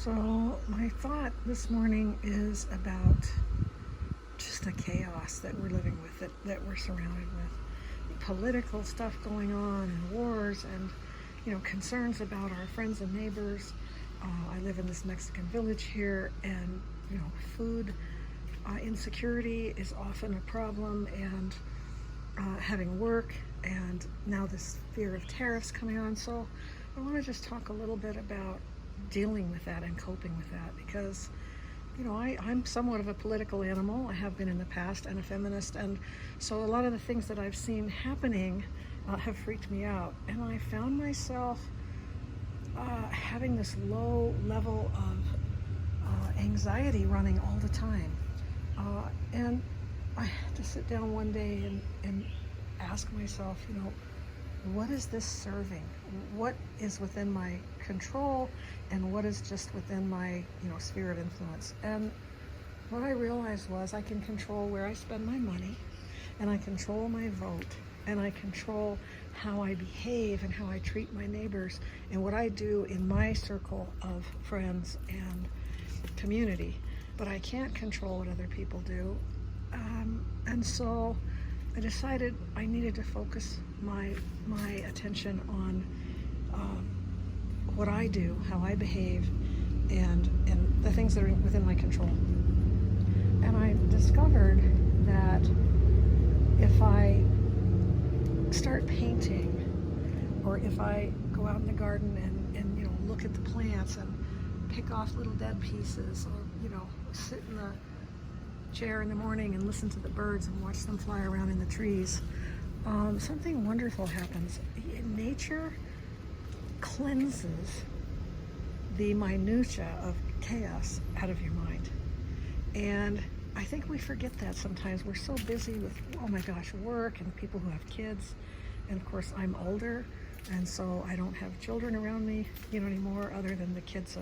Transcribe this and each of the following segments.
So, my thought this morning is about just the chaos that we're living with, that we're surrounded with. Political stuff going on, and wars, and concerns about our friends and neighbors. I live in this Mexican village here, and food insecurity is often a problem, and having work, and now this fear of tariffs coming on. So, I want to just talk a little bit about dealing with that and coping with that, because I'm somewhat of a political animal. I have been in the past, and a feminist, and so a lot of the things that I've seen happening have freaked me out, and I found myself having this low level of anxiety running all the time, and I had to sit down one day and ask myself, what is this serving? What is within my control, and what is just within my sphere of influence? And what I realized was I can control where I spend my money, and I control my vote, and I control how I behave and how I treat my neighbors and what I do in my circle of friends and community. But I can't control what other people do. And so I decided I needed to focus my attention on what I do, how I behave, and the things that are within my control. And I discovered that if I start painting, or if I go out in the garden and look at the plants and pick off little dead pieces, or sit in the chair in the morning and listen to the birds and watch them fly around in the trees, something wonderful happens. Nature cleanses the minutia of chaos out of your mind. And I think we forget that sometimes. We're so busy with, oh my gosh, work and people who have kids. And of course, I'm older, and so I don't have children around me anymore, other than the kids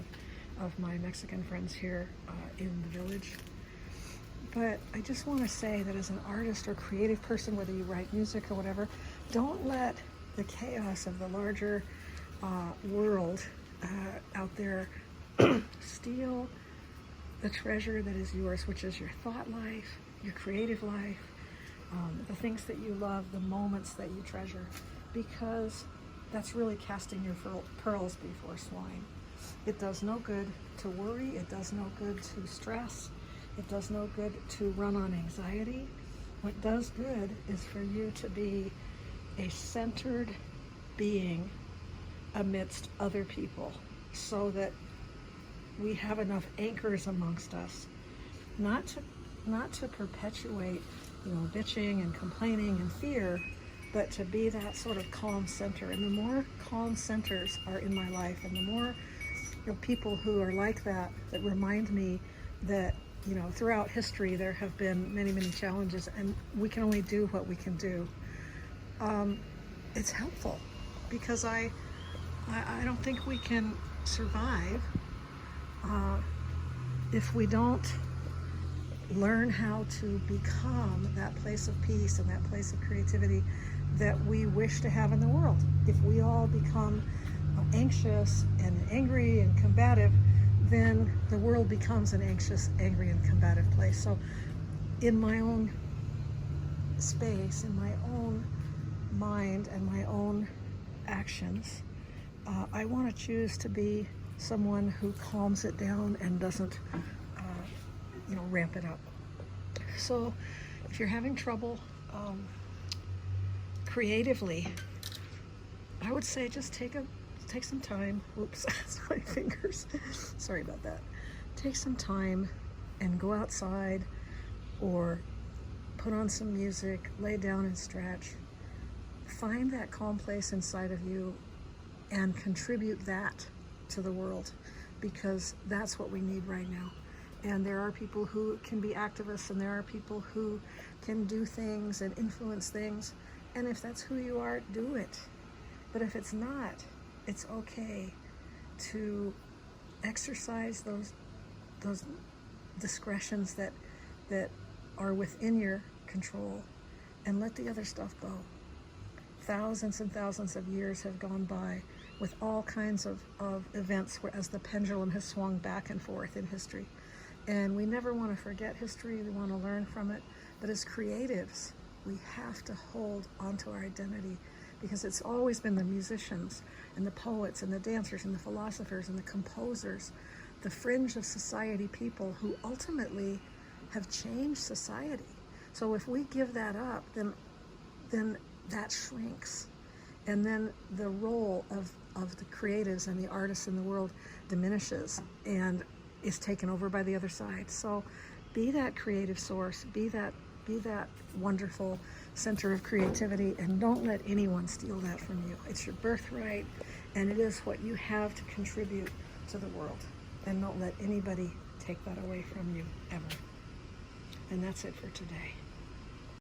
of my Mexican friends here in the village. But I just want to say that as an artist or creative person, whether you write music or whatever, don't let the chaos of the larger world out there steal the treasure that is yours, which is your thought life, your creative life, the things that you love, the moments that you treasure, because that's really casting your pearls before swine. It does no good to worry. It does no good to stress. It does no good to run on anxiety. What does good is for you to be a centered being amidst other people, so that we have enough anchors amongst us, not to perpetuate bitching and complaining and fear, but to be that sort of calm center. And the more calm centers are in my life, and the more people who are like that remind me that throughout history there have been many, many challenges, and we can only do what we can do. It's helpful, because I don't think we can survive if we don't learn how to become that place of peace and that place of creativity that we wish to have in the world. If we all become anxious and angry and combative, then the world becomes an anxious, angry, and combative place. So in my own space, in my own mind and my own actions, I want to choose to be someone who calms it down and doesn't ramp it up. So if you're having trouble creatively, I would say just take some time. Whoops, that's my fingers. Sorry about that. Take some time and go outside, or put on some music, lay down and stretch. Find that calm place inside of you and contribute that to the world, because that's what we need right now. And there are people who can be activists, and there are people who can do things and influence things. And if that's who you are, do it. But if it's not, it's okay to exercise those discretions that are within your control, and let the other stuff go. Thousands and thousands of years have gone by, with all kinds of events where, as the pendulum has swung back and forth in history. And we never want to forget history, we want to learn from it. But as creatives, we have to hold onto our identity, because it's always been the musicians and the poets and the dancers and the philosophers and the composers, the fringe of society people who ultimately have changed society. So if we give that up, then that shrinks. And then the role of the creatives and the artists in the world diminishes and is taken over by the other side. So be that creative source, be that wonderful center of creativity, and don't let anyone steal that from you. It's your birthright, and it is what you have to contribute to the world. And don't let anybody take that away from you, ever. And that's it for today.